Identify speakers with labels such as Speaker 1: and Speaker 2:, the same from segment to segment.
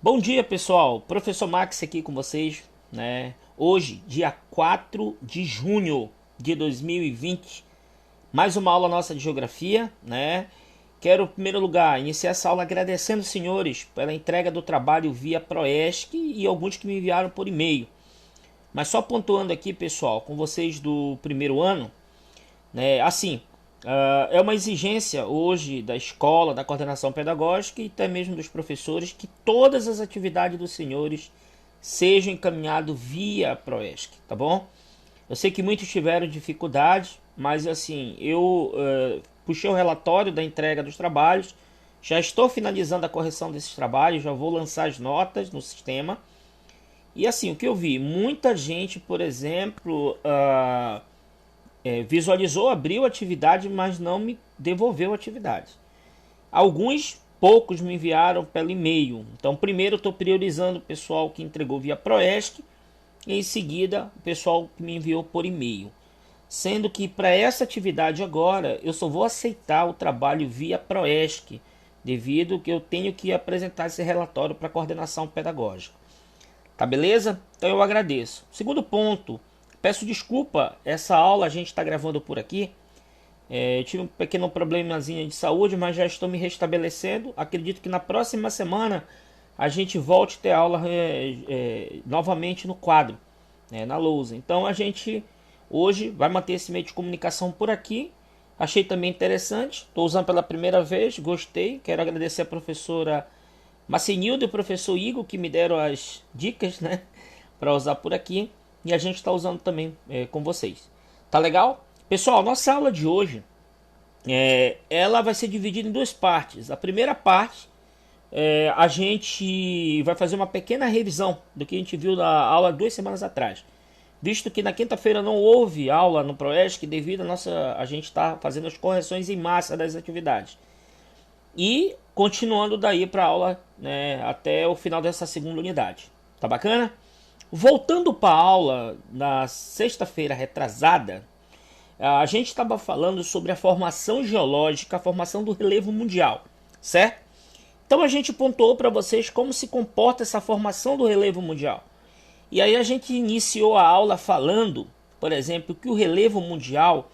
Speaker 1: Bom dia, pessoal. Professor Max aqui com vocês, né? Hoje, dia 4 de junho de 2020, mais uma aula nossa de geografia, né? Quero, em primeiro lugar, iniciar essa aula agradecendo os senhores pela entrega do trabalho via Proesc e alguns que me enviaram por e-mail. Mas só pontuando aqui, pessoal, com vocês do primeiro ano, né? Assim, é uma exigência hoje da escola, da coordenação pedagógica e até mesmo dos professores que todas as atividades dos senhores sejam encaminhadas via Proesc, tá bom? Eu sei que muitos tiveram dificuldade, mas assim, eu puxei o relatório da entrega dos trabalhos, já estou finalizando a correção desses trabalhos, já vou lançar as notas no sistema. E assim, o que eu vi, muita gente, por exemplo, visualizou, abriu a atividade, mas não me devolveu a atividade. Alguns poucos me enviaram pelo e-mail. Então, primeiro eu estou priorizando o pessoal que entregou via Proesc e em seguida o pessoal que me enviou por e-mail. Sendo que para essa atividade agora eu só vou aceitar o trabalho via Proesc, devido que eu tenho que apresentar esse relatório para a coordenação pedagógica. Tá beleza? Então eu agradeço. Segundo ponto, peço desculpa, essa aula a gente está gravando por aqui. Tive um pequeno problemazinho de saúde, mas já estou me restabelecendo. Acredito que na próxima semana a gente volte a ter aula novamente no quadro, na lousa. Então a gente hoje vai manter esse meio de comunicação por aqui. Achei também interessante, estou usando pela primeira vez, gostei. Quero agradecer a professora Macenildo e o professor Igor que me deram as dicas, para usar por aqui. E a gente está usando também com vocês. Tá legal? Pessoal, nossa aula de hoje, ela vai ser dividida em duas partes. A primeira parte, a gente vai fazer uma pequena revisão do que a gente viu na aula 2 semanas atrás. Visto que na quinta-feira não houve aula no Proesc, devido a gente estar fazendo as correções em massa das atividades. E continuando daí para a aula, até o final dessa segunda unidade. Tá bacana? Voltando para a aula na sexta-feira retrasada, a gente estava falando sobre a formação geológica, a formação do relevo mundial, certo? Então a gente pontuou para vocês como se comporta essa formação do relevo mundial. E aí a gente iniciou a aula falando, por exemplo, que o relevo mundial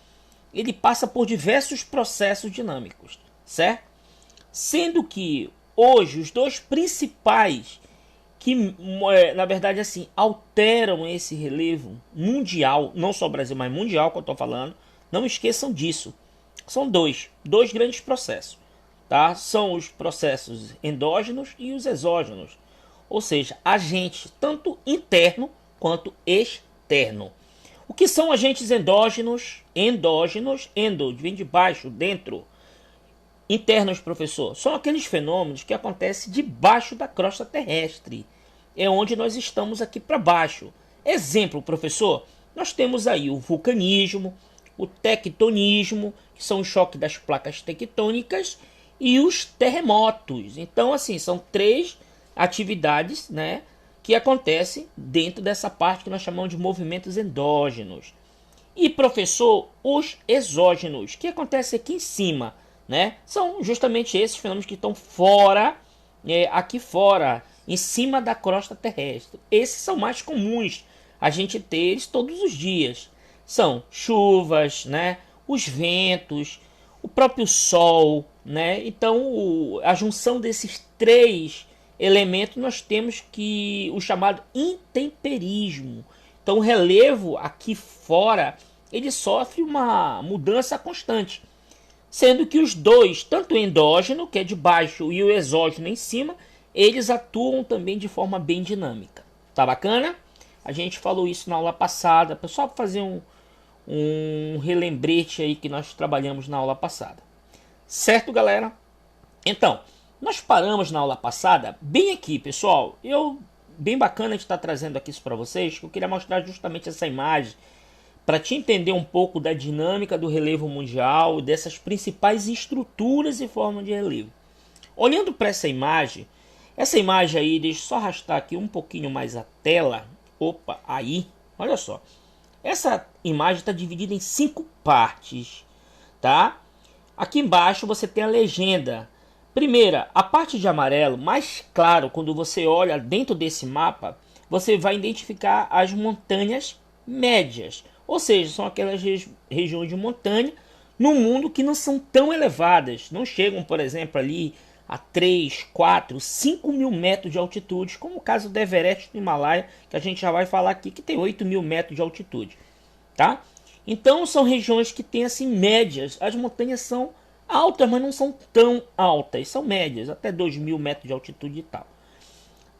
Speaker 1: ele passa por diversos processos dinâmicos, certo? Sendo que hoje os dois principais que, na verdade, assim, alteram esse relevo mundial, não só Brasil, mas mundial que eu estou falando, não esqueçam disso. São dois grandes processos, tá? São os processos endógenos e os exógenos, ou seja, agentes tanto interno quanto externo. O que são agentes endógenos? Endo vem de baixo, dentro. Internos, professor, são aqueles fenômenos que acontecem debaixo da crosta terrestre. É onde nós estamos aqui para baixo. Exemplo, professor, nós temos aí o vulcanismo, o tectonismo, que são o choque das placas tectônicas, e os terremotos. Então, assim, são três atividades, que acontecem dentro dessa parte que nós chamamos de movimentos endógenos. E, professor, os exógenos, que acontece aqui em cima, são justamente esses fenômenos que estão fora, aqui fora, em cima da crosta terrestre. Esses são mais comuns a gente ter eles todos os dias. São chuvas, os ventos, o próprio sol, Então, a junção desses três elementos nós temos que o chamado intemperismo. Então, o relevo aqui fora ele sofre uma mudança constante. Sendo que os dois, tanto o endógeno, que é de baixo, e o exógeno em cima, eles atuam também de forma bem dinâmica. Tá bacana? A gente falou isso na aula passada, só para fazer um relembrete aí que nós trabalhamos na aula passada. Certo, galera? Então, nós paramos na aula passada bem aqui, pessoal. Bem bacana de estar trazendo aqui isso para vocês, que eu queria mostrar justamente essa imagem para te entender um pouco da dinâmica do relevo mundial, dessas principais estruturas e formas de relevo. Olhando para essa imagem aí, deixa eu só arrastar aqui um pouquinho mais a tela. Opa, aí, olha só. Essa imagem está dividida em 5 partes, tá? Aqui embaixo você tem a legenda. Primeira, a parte de amarelo, mais claro, quando você olha dentro desse mapa, você vai identificar as montanhas médias. Ou seja, são aquelas regiões de montanha no mundo que não são tão elevadas. Não chegam, por exemplo, ali a 3, 4, 5 mil metros de altitude, como o caso do Everest do Himalaia, que a gente já vai falar aqui, que tem 8 mil metros de altitude. Tá? Então são regiões que têm assim médias. As montanhas são altas, mas não são tão altas, são médias, até 2 mil metros de altitude e tal.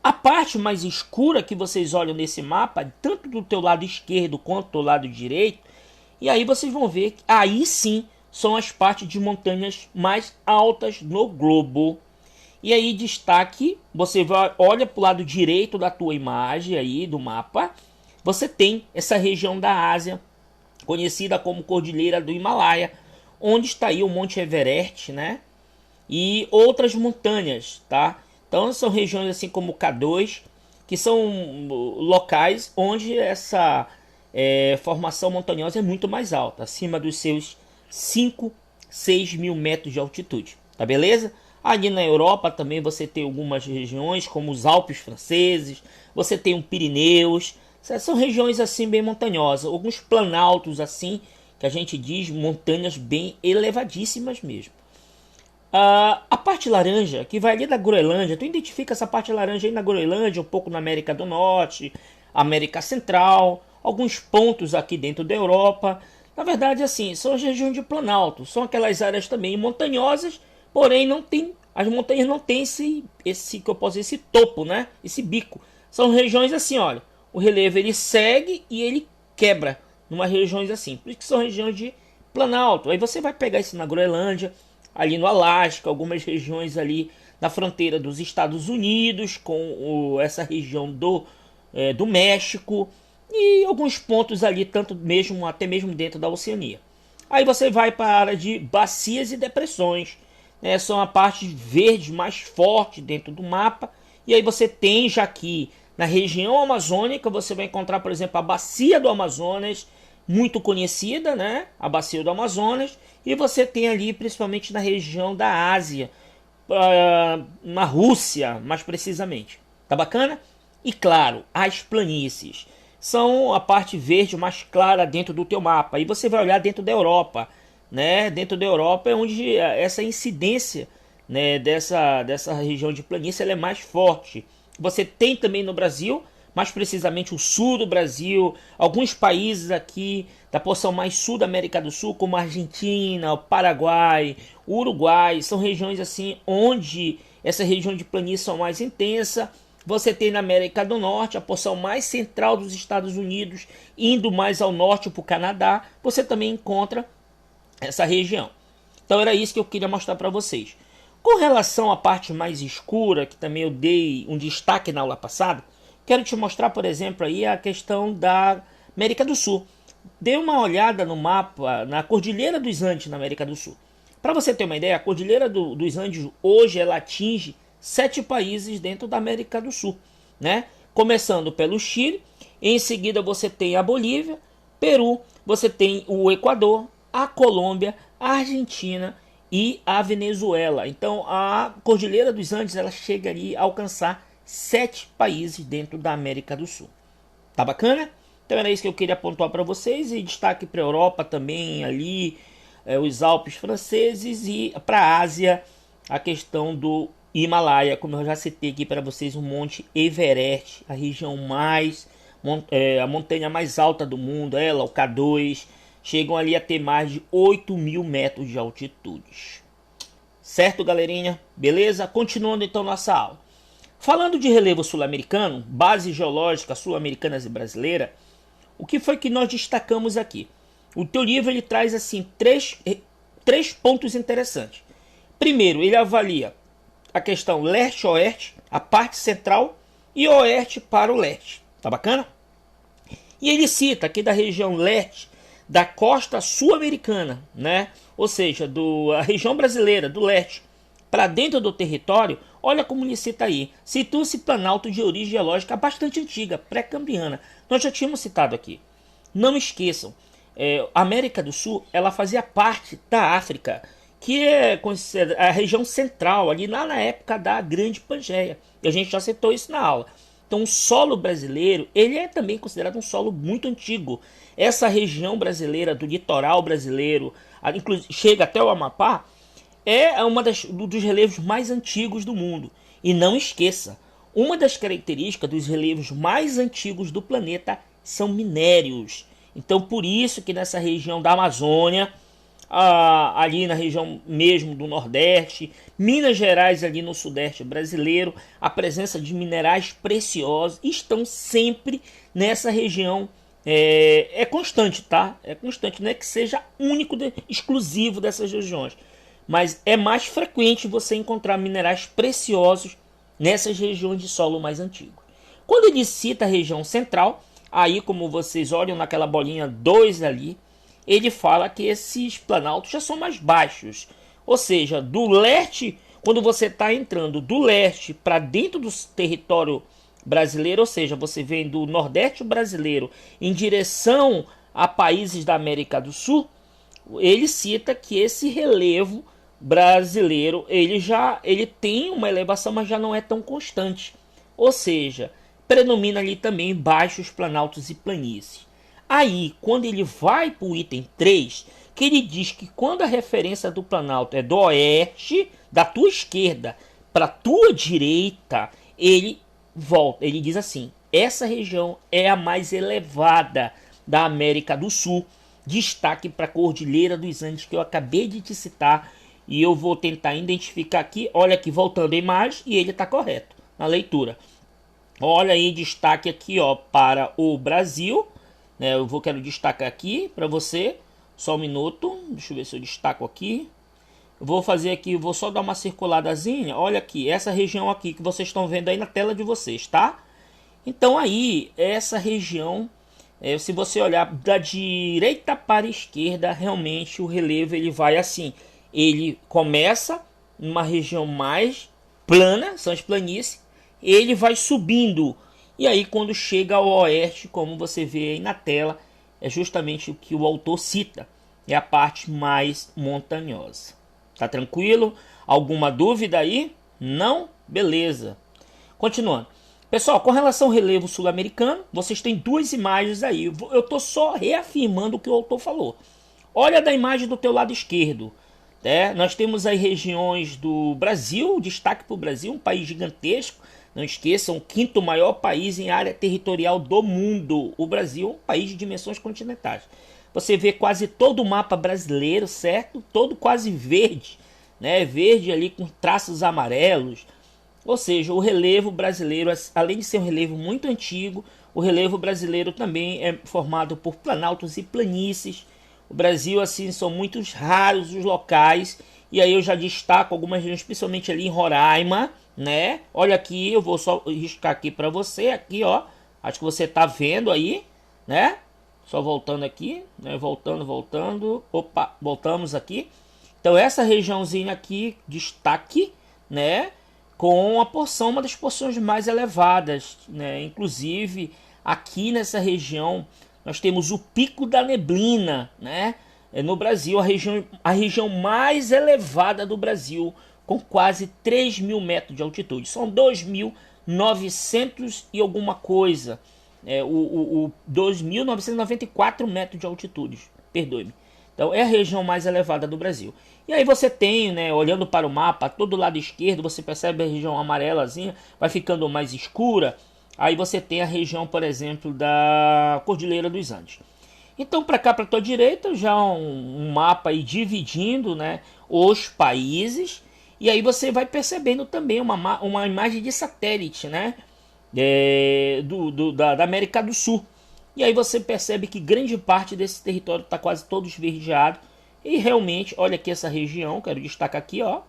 Speaker 1: A parte mais escura que vocês olham nesse mapa, tanto do teu lado esquerdo quanto do lado direito, e aí vocês vão ver que aí sim são as partes de montanhas mais altas no globo. E aí destaque, você olha para o lado direito da tua imagem aí do mapa, você tem essa região da Ásia, conhecida como Cordilheira do Himalaia, onde está aí o Monte Everest, né? E outras montanhas, tá? Então são regiões assim como o K2, que são locais onde essa formação montanhosa é muito mais alta, acima dos seus 5, 6 mil metros de altitude, tá beleza? Ali na Europa também você tem algumas regiões, como os Alpes franceses, você tem o Pirineus, são regiões assim bem montanhosas, alguns planaltos assim, que a gente diz montanhas bem elevadíssimas mesmo. A parte laranja, que vai ali da Groenlândia, tu identifica essa parte laranja aí na Groenlândia, um pouco na América do Norte, América Central, alguns pontos aqui dentro da Europa. Na verdade, assim, são as regiões de planalto, são aquelas áreas também montanhosas, porém não tem, as montanhas não têm esse que eu posso dizer, esse topo, né? Esse bico. São regiões assim, olha, o relevo ele segue e ele quebra numa regiões assim, por isso que são regiões de planalto. Aí você vai pegar isso na Groenlândia, ali no Alasca, algumas regiões ali na fronteira dos Estados Unidos com essa região do México e alguns pontos ali, tanto mesmo até mesmo dentro da Oceania. Aí você vai para a área de bacias e depressões, né? São a parte verde mais forte dentro do mapa. E aí você tem já aqui na região amazônica, você vai encontrar, por exemplo, a bacia do Amazonas, muito conhecida, né? A bacia do Amazonas. E você tem ali, principalmente na região da Ásia, na Rússia, mais precisamente. Tá bacana? E claro, as planícies são a parte verde mais clara dentro do teu mapa. E você vai olhar dentro da Europa, né? Dentro da Europa é onde essa incidência, né, dessa região de planície ela é mais forte. Você tem também no Brasil, mais precisamente o sul do Brasil, alguns países aqui da porção mais sul da América do Sul, como a Argentina, o Paraguai, o Uruguai, são regiões assim onde essa região de planície é mais intensa. Você tem na América do Norte, a porção mais central dos Estados Unidos, indo mais ao norte para o Canadá, você também encontra essa região. Então era isso que eu queria mostrar para vocês. Com relação à parte mais escura, que também eu dei um destaque na aula passada, quero te mostrar, por exemplo, aí a questão da América do Sul. Dê uma olhada no mapa, na Cordilheira dos Andes, na América do Sul. Para você ter uma ideia, a Cordilheira dos Andes hoje ela atinge 7 países dentro da América do Sul, né? Começando pelo Chile, em seguida você tem a Bolívia, Peru, você tem o Equador, a Colômbia, a Argentina e a Venezuela. Então a Cordilheira dos Andes ela chegaria a alcançar 7 países dentro da América do Sul. Tá bacana? Então era isso que eu queria pontuar para vocês. E destaque para a Europa também ali, os Alpes franceses, e para a Ásia a questão do Himalaia, como eu já citei aqui para vocês, o Monte Everest, a região a montanha mais alta do mundo, ela, o K2, chegam ali a ter mais de 8 mil metros de altitude. Certo, galerinha? Beleza? Continuando então nossa aula. Falando de relevo sul-americano, base geológica sul-americanas e brasileira, o que foi que nós destacamos aqui? O teu livro ele traz assim três pontos interessantes. Primeiro, ele avalia a questão leste-oeste, a parte central e oeste para o leste. Tá bacana? E ele cita aqui da região leste da costa sul-americana, né? Ou seja, a região brasileira do leste para dentro do território. Olha como ele cita aí. Situa-se planalto de origem geológica bastante antiga, pré-cambriana. Nós já tínhamos citado aqui. Não esqueçam, a América do Sul ela fazia parte da África. que é considerada a região central, ali lá na época da Grande Pangeia. E a gente já citou isso na aula. Então o solo brasileiro, ele é também considerado um solo muito antigo. Essa região brasileira, do litoral brasileiro, inclusive chega até o Amapá, é uma dos relevos mais antigos do mundo. E não esqueça, uma das características dos relevos mais antigos do planeta são minérios. Então por isso que nessa região da Amazônia, ali na região mesmo do Nordeste, Minas Gerais ali no Sudeste brasileiro, a presença de minerais preciosos estão sempre nessa região. É constante, tá? É constante, não é que seja único, exclusivo dessas regiões, mas é mais frequente você encontrar minerais preciosos nessas regiões de solo mais antigo. Quando ele cita a região central, aí como vocês olham naquela bolinha 2 ali, ele fala que esses planaltos já são mais baixos. Ou seja, do leste, quando você está entrando do leste para dentro do território brasileiro, ou seja, você vem do Nordeste brasileiro em direção a países da América do Sul, ele cita que esse relevo brasileiro ele tem uma elevação, mas já não é tão constante. Ou seja, predomina ali também baixos planaltos e planícies. Aí, quando ele vai para o item 3, que ele diz que quando a referência do planalto é do oeste, da tua esquerda para a tua direita, ele volta, ele diz assim: essa região é a mais elevada da América do Sul. Destaque para a Cordilheira dos Andes, que eu acabei de te citar, e eu vou tentar identificar aqui. Olha aqui, voltando a imagem, e ele está correto na leitura. Olha aí, destaque aqui, ó, para o Brasil. Quero destacar aqui para você. Só um minuto. Deixa eu ver se eu destaco aqui. Vou fazer aqui, vou só dar uma circuladazinha. Olha aqui, essa região aqui que vocês estão vendo aí na tela de vocês, tá? Então aí, essa região, se você olhar da direita para a esquerda, realmente o relevo ele vai assim. Ele começa numa região mais plana, são as planícies. Ele vai subindo. E aí quando chega ao oeste, como você vê aí na tela, é justamente o que o autor cita. É a parte mais montanhosa. Tá tranquilo? Alguma dúvida aí? Não? Beleza. Continuando. Pessoal, com relação ao relevo sul-americano, vocês têm duas imagens aí. Eu estou só reafirmando o que o autor falou. Olha da imagem do teu lado esquerdo. Nós temos aí regiões do Brasil, destaque para o Brasil, um país gigantesco. Não esqueçam, o quinto maior país em área territorial do mundo. O Brasil é um país de dimensões continentais. Você vê quase todo o mapa brasileiro, certo? Todo quase verde, né? Verde ali com traços amarelos. Ou seja, o relevo brasileiro, além de ser um relevo muito antigo, o relevo brasileiro também é formado por planaltos e planícies. O Brasil, assim, são muito raros os locais. E aí eu já destaco algumas regiões, principalmente ali em Roraima, né? Olha aqui, eu vou só riscar aqui para você, aqui, ó. Acho que você tá vendo aí, né? Só voltando aqui, né? Voltando. Opa, voltamos aqui. Então essa regiãozinha aqui, destaque, né? Com a porção, uma das porções mais elevadas, né? Inclusive aqui nessa região nós temos o Pico da Neblina, né? No Brasil, a região mais elevada do Brasil, com quase 3.000 metros de altitude. São 2.900 e alguma coisa. 2.994 metros de altitude, perdoe-me. Então é a região mais elevada do Brasil. E aí você tem, né, olhando para o mapa, todo lado esquerdo, você percebe a região amarelazinha, vai ficando mais escura. Aí você tem a região, por exemplo, da Cordilheira dos Andes. Então para cá, para a tua direita, já um mapa aí dividindo, né, os países. E aí você vai percebendo também uma imagem de satélite, né, da América do Sul. E aí você percebe que grande parte desse território está quase todo esverdeado. E realmente, olha aqui essa região, quero destacar aqui, ó,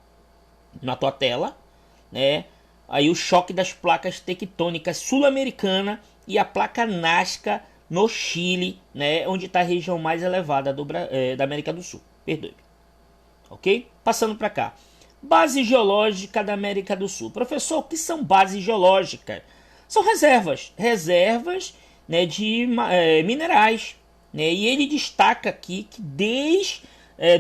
Speaker 1: na tua tela, né? Aí o choque das placas tectônicas sul-americana e a placa Nazca no Chile, né? Onde está a região mais elevada da América do Sul. Perdoe-me. Ok? Passando para cá. Base geológica da América do Sul. Professor, o que são bases geológicas? São reservas. Reservas, né, de minerais. Né? E ele destaca aqui que desde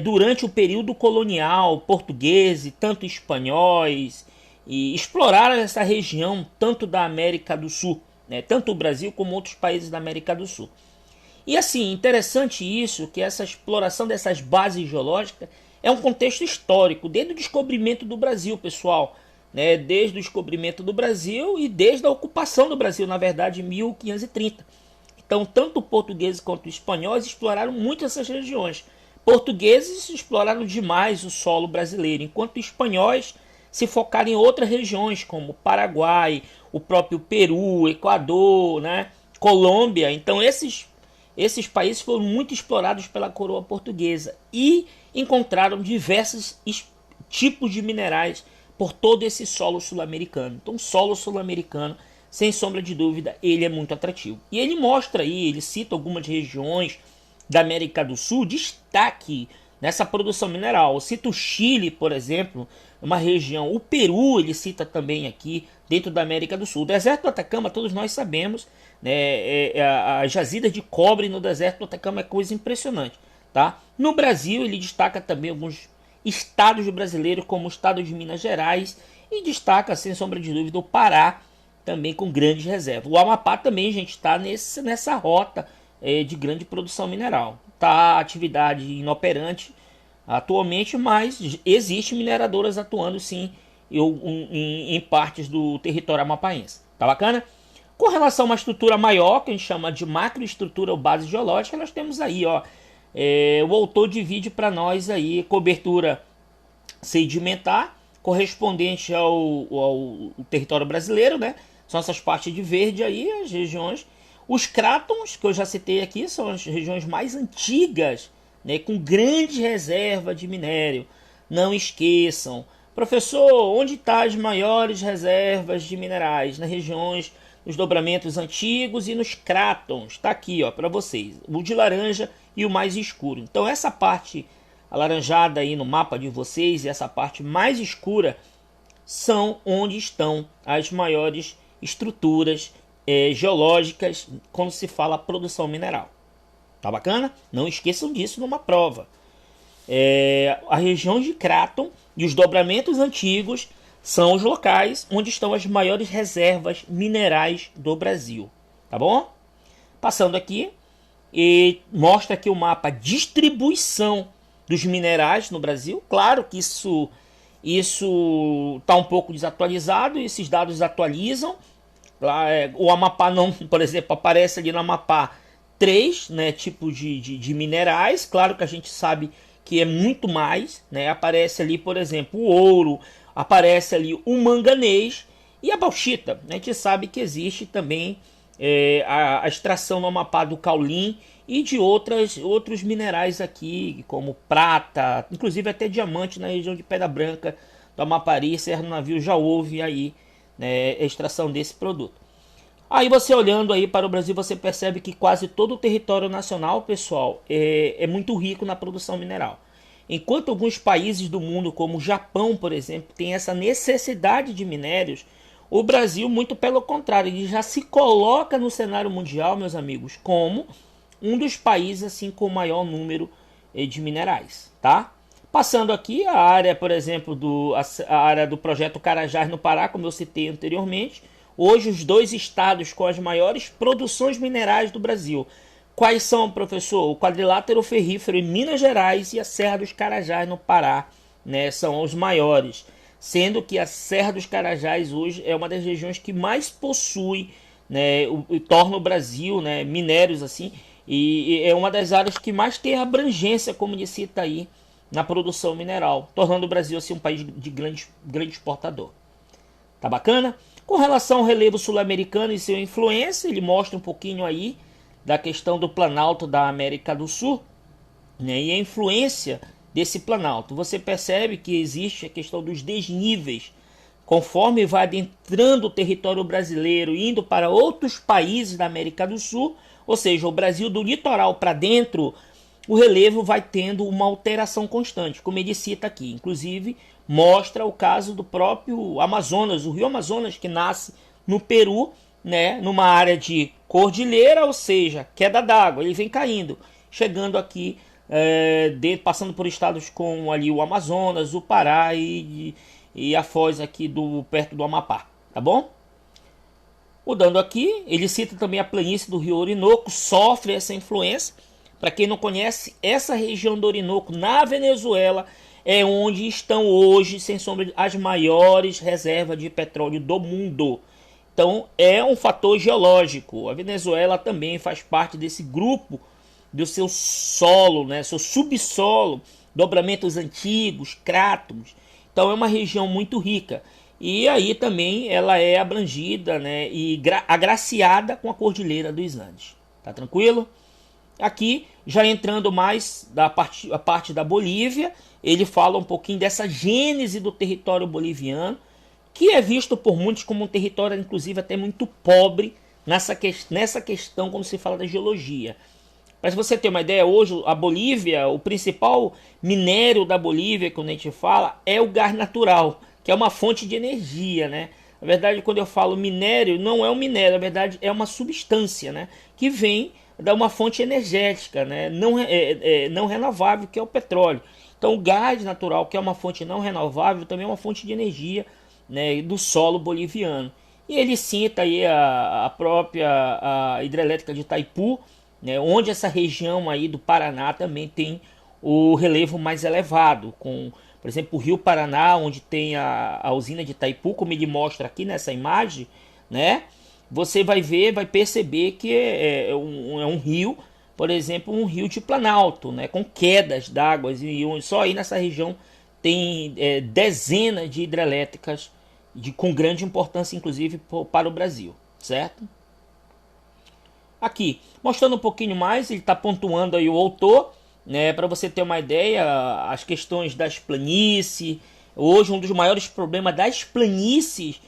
Speaker 1: durante o período colonial, portugueses, tanto espanhóis, e exploraram essa região tanto da América do Sul, né, tanto o Brasil como outros países da América do Sul. E assim, interessante isso, que essa exploração dessas bases geológicas é um contexto histórico, desde o descobrimento do Brasil, pessoal, né, desde o descobrimento do Brasil e desde a ocupação do Brasil, na verdade, em 1530. Então, tanto portugueses quanto espanhóis exploraram muito essas regiões. Portugueses exploraram demais o solo brasileiro, enquanto espanhóis se focaram em outras regiões, como Paraguai, o próprio Peru, Equador, né, Colômbia. Então, esses países foram muito explorados pela coroa portuguesa e encontraram diversos tipos de minerais por todo esse solo sul-americano. Então, o solo sul-americano, sem sombra de dúvida, ele é muito atrativo. E ele mostra aí, ele cita algumas regiões da América do Sul, destaque nessa produção mineral. Cita o Chile, por exemplo, uma região. O Peru, ele cita também aqui, dentro da América do Sul. O deserto do Atacama, todos nós sabemos, né, as jazidas de cobre no deserto do Atacama é coisa impressionante. Tá? No Brasil, ele destaca também alguns estados brasileiros, como o estado de Minas Gerais, e destaca, sem sombra de dúvida, o Pará, também com grandes reservas. O Amapá também, gente, está nessa rota de grande produção mineral. Está atividade inoperante atualmente, mas existe mineradoras atuando sim em partes do território amapaense. Tá bacana? Com relação a uma estrutura maior, que a gente chama de macroestrutura ou base geológica, nós temos aí, ó, o autor divide para nós aí cobertura sedimentar, correspondente ao território brasileiro, né? São essas partes de verde aí, as regiões. Os crátons, que eu já citei aqui, são as regiões mais antigas, né, com grande reserva de minério. Não esqueçam. Professor, onde estão as maiores reservas de minerais? Nas regiões, nos dobramentos antigos e nos crátons. Está aqui, ó, para vocês. O de laranja e o mais escuro. Então, essa parte alaranjada aí no mapa de vocês e essa parte mais escura são onde estão as maiores estruturas geológicas quando se fala produção mineral. Tá bacana? Não esqueçam disso numa prova. A região de Cráton e os dobramentos antigos são os locais onde estão as maiores reservas minerais do Brasil. Tá bom? Passando aqui, e mostra aqui o mapa distribuição dos minerais no Brasil. Claro que isso está um pouco desatualizado, esses dados atualizam. O Amapá não, por exemplo, aparece ali no Amapá 3, né, tipos de minerais. Claro que a gente sabe que é muito mais, né? Aparece ali, por exemplo, o ouro, aparece ali o manganês e a bauxita. A gente sabe que existe também a extração no Amapá do caulim e de outros minerais aqui, como prata, inclusive até diamante na região de Pedra Branca do Amapari, Serra do Navio, já houve aí, né, a extração desse produto. Aí você olhando aí para o Brasil, você percebe que quase todo o território nacional, pessoal, é muito rico na produção mineral. Enquanto alguns países do mundo, como o Japão, por exemplo, tem essa necessidade de minérios, o Brasil, muito pelo contrário, ele já se coloca no cenário mundial, meus amigos, como um dos países assim com o maior número de minerais, tá? Passando aqui a área, por exemplo, a área do projeto Carajás no Pará, como eu citei anteriormente. Hoje os dois estados com as maiores produções minerais do Brasil. Quais são, professor? O quadrilátero ferrífero em Minas Gerais e a Serra dos Carajás no Pará, né? São os maiores. Sendo que a Serra dos Carajás hoje é uma das regiões que mais possui, né, torna o Brasil, né, minérios assim, e é uma das áreas que mais tem abrangência, como ele cita aí, na produção mineral, tornando o Brasil assim, um país de grande exportador. Tá bacana? Com relação ao relevo sul-americano e sua influência, ele mostra um pouquinho aí da questão do Planalto da América do Sul, né, e a influência desse Planalto. Você percebe que existe a questão dos desníveis, conforme vai adentrando o território brasileiro, indo para outros países da América do Sul, ou seja, o Brasil do litoral para dentro, o relevo vai tendo uma alteração constante, como ele cita aqui. Inclusive, mostra o caso do próprio Amazonas, o rio Amazonas, que nasce no Peru, né, numa área de cordilheira, ou seja, queda d'água. Ele vem caindo, chegando aqui passando por estados como ali o Amazonas, o Pará e a foz aqui perto do Amapá, tá bom? Mudando aqui, ele cita também a planície do Rio Orinoco, sofre essa influência. Para quem não conhece, essa região do Orinoco, na Venezuela, é onde estão hoje, sem sombra, as maiores reservas de petróleo do mundo. Então, é um fator geológico. A Venezuela também faz parte desse grupo do seu solo, né, seu subsolo, dobramentos antigos, cráteros. Então, é uma região muito rica. E aí também ela é abrangida, né, e agraciada com a Cordilheira dos Andes. Tá tranquilo? Aqui, já entrando mais a parte da Bolívia, ele fala um pouquinho dessa gênese do território boliviano, que é visto por muitos como um território, inclusive, até muito pobre nessa questão quando se fala da geologia. Para você ter uma ideia, hoje a Bolívia, o principal minério da Bolívia, quando a gente fala, é o gás natural, que é uma fonte de energia, né? Na verdade, quando eu falo minério, não é um minério, na verdade é uma substância, né, que vem da uma fonte energética, né, não renovável, que é o petróleo. Então o gás natural, que é uma fonte não renovável, também é uma fonte de energia, né, do solo boliviano. E ele cita aí a própria hidrelétrica de Itaipu, né, onde essa região aí do Paraná também tem o relevo mais elevado, com, por exemplo, o Rio Paraná, onde tem a usina de Itaipu, como ele mostra aqui nessa imagem, né? Você vai perceber que é um rio, por exemplo, um rio de Planalto, né? Com quedas d'água, e só aí nessa região tem dezenas de hidrelétricas com grande importância, inclusive, para o Brasil, certo? Aqui, mostrando um pouquinho mais, ele está pontuando aí o autor, né, para você ter uma ideia, as questões das planícies. Hoje um dos maiores problemas das planícies,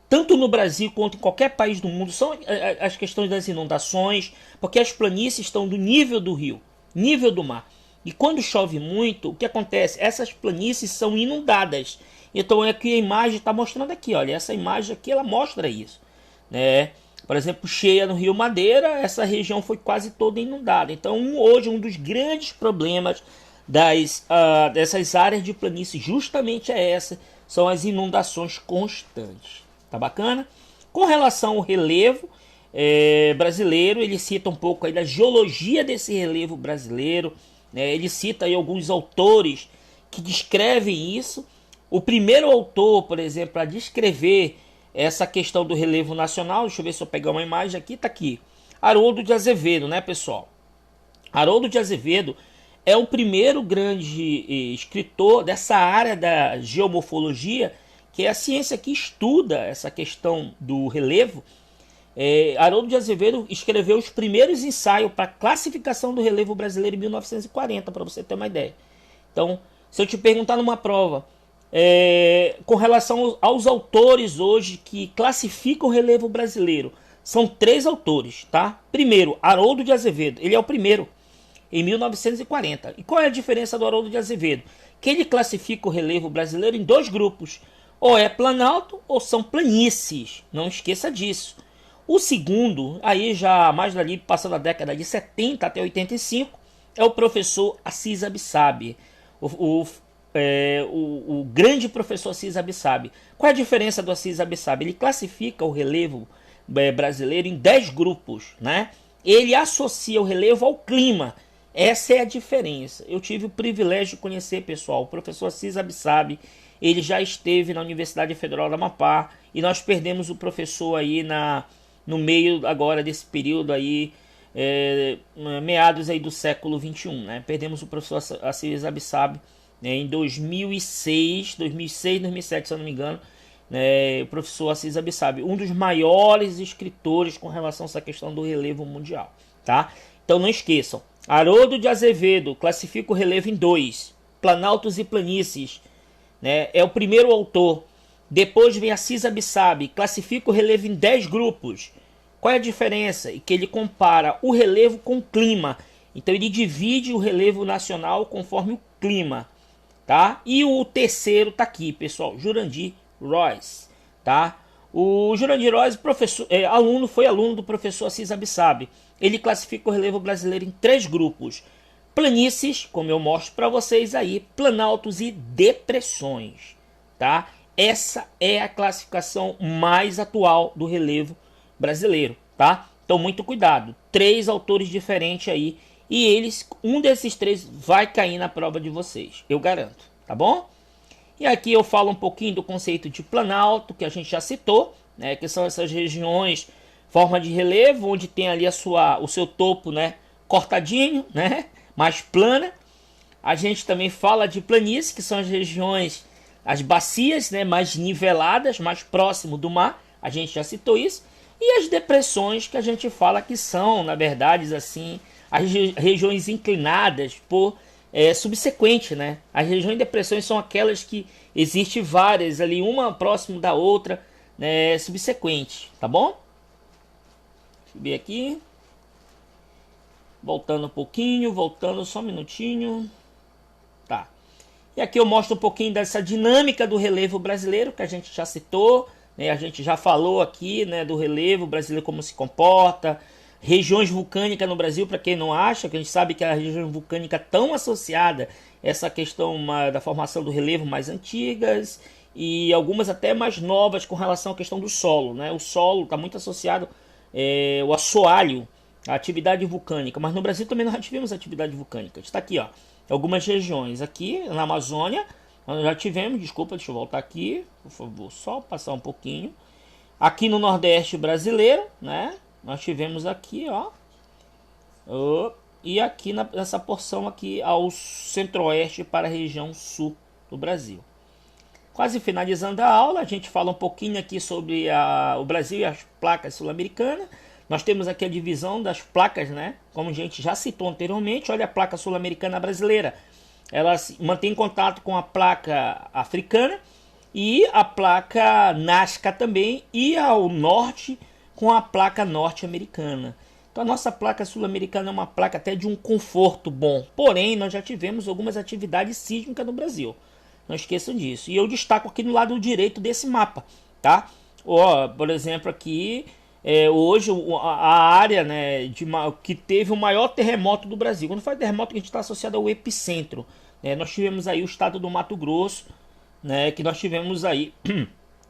Speaker 1: tanto no Brasil quanto em qualquer país do mundo, são as questões das inundações, porque as planícies estão do nível do rio, nível do mar. E quando chove muito, o que acontece? Essas planícies são inundadas. Então é que a imagem está mostrando aqui, olha, essa imagem aqui ela mostra isso, né? Por exemplo, cheia no Rio Madeira, essa região foi quase toda inundada. Então, hoje, um dos grandes problemas dessas áreas de planície justamente é essa, são as inundações constantes. Tá bacana? Com relação ao relevo brasileiro, ele cita um pouco aí da geologia desse relevo brasileiro, né? Ele cita aí alguns autores que descrevem isso. O primeiro autor, por exemplo, a descrever essa questão do relevo nacional, deixa eu ver se eu pegar uma imagem aqui, tá aqui. Haroldo de Azevedo, né, pessoal? Haroldo de Azevedo é o primeiro grande escritor dessa área da geomorfologia, que é a ciência que estuda essa questão do relevo. Haroldo de Azevedo escreveu os primeiros ensaios para classificação do relevo brasileiro em 1940, para você ter uma ideia. Então, se eu te perguntar numa prova, com relação aos autores hoje que classificam o relevo brasileiro, são 3 autores, tá? Primeiro, Haroldo de Azevedo, ele é o primeiro, em 1940. E qual é a diferença do Haroldo de Azevedo? Que ele classifica o relevo brasileiro em 2 grupos, ou é planalto ou são planícies, não esqueça disso. O segundo, aí já mais dali, passando a década de 70 até 85, é o professor Assis Abissab, o grande professor Assis Abissab. Qual é a diferença do Assis Abissab? Ele classifica o relevo brasileiro em 10 grupos, né? Ele associa o relevo ao clima. Essa é a diferença. Eu tive o privilégio de conhecer, pessoal, o professor Assis Abissab. Ele já esteve na Universidade Federal do Amapá e nós perdemos o professor aí no meio agora desse período aí, meados aí do século 21, né? Perdemos o professor Assis Abissab em 2006, 2007, se eu não me engano, né, o professor Assis Abissab, um dos maiores escritores com relação a essa questão do relevo mundial, tá? Então não esqueçam, Haroldo de Azevedo classifica o relevo em 2, planaltos e planícies, né, é o primeiro autor. Depois vem Assis Abissab, classifica o relevo em 10 grupos. Qual é a diferença? E que ele compara o relevo com o clima. Então ele divide o relevo nacional conforme o clima. Tá? E o terceiro tá aqui, pessoal, Jurandir Royce, tá? O Jurandir Royce, foi aluno do professor Assis Abissab. Ele classifica o relevo brasileiro em 3 grupos: planícies, como eu mostro para vocês aí, planaltos e depressões, tá? Essa é a classificação mais atual do relevo brasileiro, tá? Então muito cuidado, 3 autores diferentes aí e um desses 3 vai cair na prova de vocês, eu garanto, tá bom? E aqui eu falo um pouquinho do conceito de planalto, que a gente já citou, né, que são essas regiões, forma de relevo, onde tem ali o seu topo, né, cortadinho, né, mais plana. A gente também fala de planície, que são as regiões, as bacias, né, mais niveladas, mais próximo do mar. A gente já citou isso. E as depressões, que a gente fala que são, na verdade, assim, as regiões inclinadas por subsequente, né? As regiões de depressões são aquelas que existe várias ali, uma próximo da outra, né, subsequente, tá bom? Deixa eu ver aqui. Voltando um pouquinho, voltando só um minutinho. Tá. E aqui eu mostro um pouquinho dessa dinâmica do relevo brasileiro, que a gente já citou, né? A gente já falou aqui, né, do relevo brasileiro, como se comporta. Regiões vulcânicas no Brasil, para quem não acha, que a gente sabe que a região vulcânica tão associada a essa questão da formação do relevo mais antigas e algumas até mais novas com relação à questão do solo, né? O solo está muito associado o assoalho, a atividade vulcânica, mas no Brasil também nós já tivemos atividade vulcânica. Está aqui, ó, algumas regiões aqui na Amazônia, nós já tivemos, desculpa, deixa eu voltar aqui, por favor, só passar um pouquinho. Aqui no Nordeste brasileiro, né? Nós tivemos aqui, ó, e aqui nessa porção aqui ao centro-oeste para a região sul do Brasil. Quase finalizando a aula, a gente fala um pouquinho aqui sobre o Brasil e as placas sul-americanas. Nós temos aqui a divisão das placas, né? Como a gente já citou anteriormente, olha a placa sul-americana brasileira. Ela mantém contato com a placa africana e a placa Nazca também, e ao norte com a placa norte-americana. Então a nossa placa sul-americana é uma placa até de um conforto bom. Porém, nós já tivemos algumas atividades sísmicas no Brasil. Não esqueçam disso. E eu destaco aqui no lado direito desse mapa, tá? Ó, por exemplo, aqui hoje a área, né, que teve o maior terremoto do Brasil. Quando fala terremoto, a gente está associado ao epicentro. Né? Nós tivemos aí o estado do Mato Grosso, né, que nós tivemos aí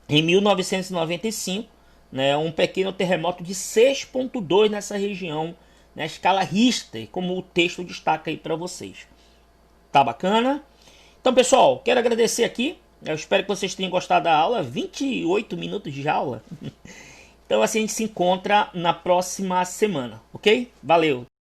Speaker 1: em 1995. Né, um pequeno terremoto de 6,2 nessa região, na escala Richter, como o texto destaca aí para vocês. Tá bacana? Então, pessoal, quero agradecer aqui. Eu espero que vocês tenham gostado da aula. 28 minutos de aula. Então, assim, a gente se encontra na próxima semana, ok? Valeu!